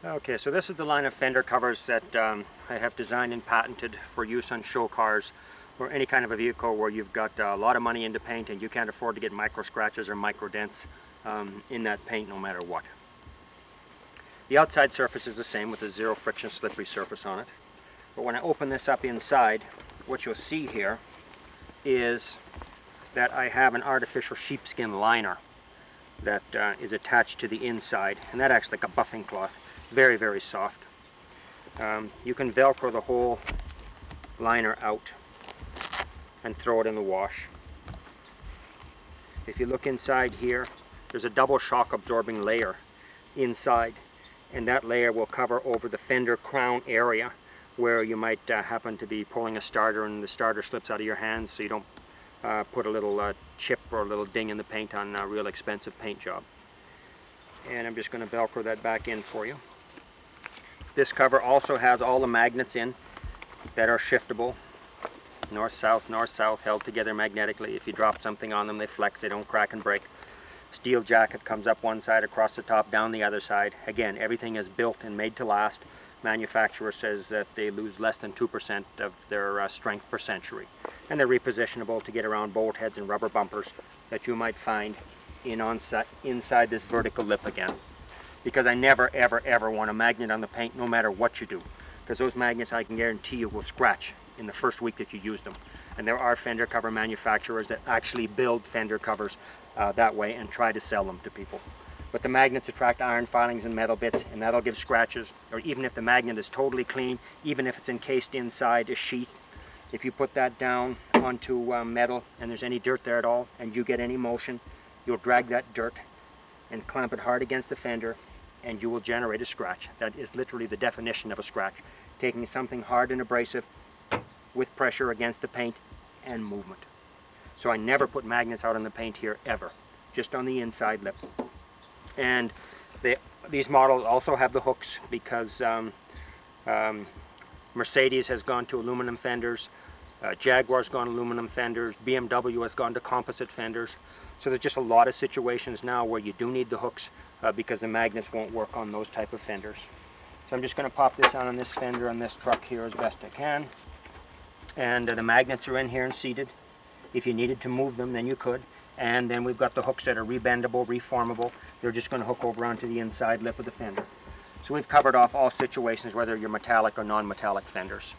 Okay, so this is the line of fender covers that I have designed and patented for use on show cars or any kind of a vehicle where you've got a lot of money into paint and you can't afford to get micro scratches or micro dents in that paint no matter what. The outside surface is the same with a zero friction slippery surface on it. But when I open this up inside, what you'll see here is that I have an artificial sheepskin liner that is attached to the inside, and that acts like a buffing cloth. Very, very soft. You can Velcro the whole liner out and throw it in the wash. If you look inside here, there's a double shock absorbing layer inside, and that layer will cover over the fender crown area where you might happen to be pulling a starter and the starter slips out of your hands, so you don't put a little chip or a little ding in the paint on a real expensive paint job. And I'm just going to Velcro that back in for you. This cover also has all the magnets in that are shiftable. North, south, held together magnetically. If you drop something on them, they flex, they don't crack and break. Steel jacket comes up one side, across the top, down the other side. Again, everything is built and made to last. Manufacturer says that they lose less than 2% of their strength per century. And they're repositionable to get around bolt heads and rubber bumpers that you might find inside this vertical lip again. Because I never, ever, ever want a magnet on the paint no matter what you do. Because those magnets, I can guarantee you, will scratch in the first week that you use them. And there are fender cover manufacturers that actually build fender covers that way and try to sell them to people. But the magnets attract iron filings and metal bits, and that'll give scratches. Or even if the magnet is totally clean, even if it's encased inside a sheath, if you put that down onto metal and there's any dirt there at all and you get any motion, you'll drag that dirt and clamp it hard against the fender and you will generate a scratch. That is literally the definition of a scratch. Taking something hard and abrasive with pressure against the paint and movement. So I never put magnets out on the paint here ever, just on the inside lip. And these models also have the hooks because Mercedes has gone to aluminum fenders, Jaguar's gone aluminum fenders, BMW has gone to composite fenders. So there's just a lot of situations now where you do need the hooks because the magnets won't work on those type of fenders. So I'm just going to pop this on this fender on this truck here as best I can. And the magnets are in here and seated. If you needed to move them, then you could. And then we've got the hooks that are rebendable, reformable. They're just going to hook over onto the inside lip of the fender. So we've covered off all situations, whether you're metallic or non-metallic fenders.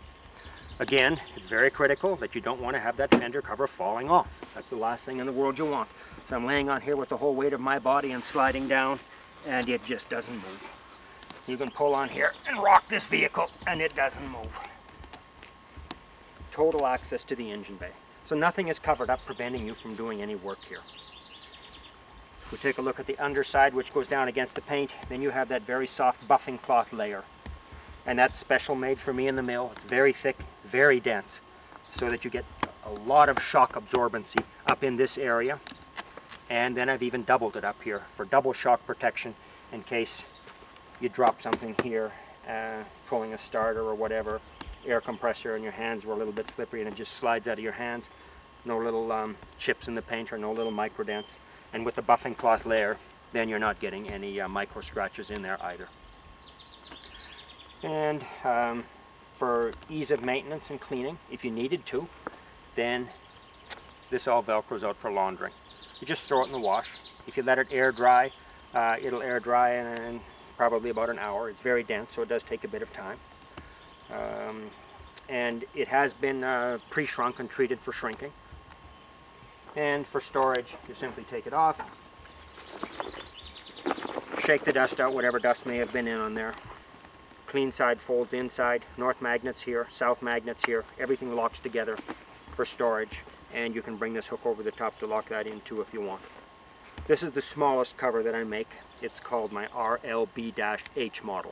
Again, it's very critical that you don't want to have that fender cover falling off. That's the last thing in the world you want. So I'm laying on here with the whole weight of my body and sliding down, and it just doesn't move. You can pull on here and rock this vehicle, and it doesn't move. Total access to the engine bay. So nothing is covered up preventing you from doing any work here. We take a look at the underside, which goes down against the paint. Then you have that very soft buffing cloth layer. And that's special made for me in the mill. It's very thick, very dense, so that you get a lot of shock absorbency up in this area. And then I've even doubled it up here for double shock protection in case you drop something here, pulling a starter or whatever, air compressor, and your hands were a little bit slippery and it just slides out of your hands. No little chips in the paint or no little micro dents. And with the buffing cloth layer, then you're not getting any micro scratches in there either. And for ease of maintenance and cleaning, if you needed to, then this all Velcros out for laundering. You just throw it in the wash. If you let it air dry, it'll air dry in probably about an hour. It's very dense, so it does take a bit of time. And it has been pre-shrunk and treated for shrinking. And for storage, you simply take it off, shake the dust out, whatever dust may have been in on there. Clean side folds inside, north magnets here, south magnets here, everything locks together for storage, and you can bring this hook over the top to lock that in too if you want. This is the smallest cover that I make. It's called my RLB-H model.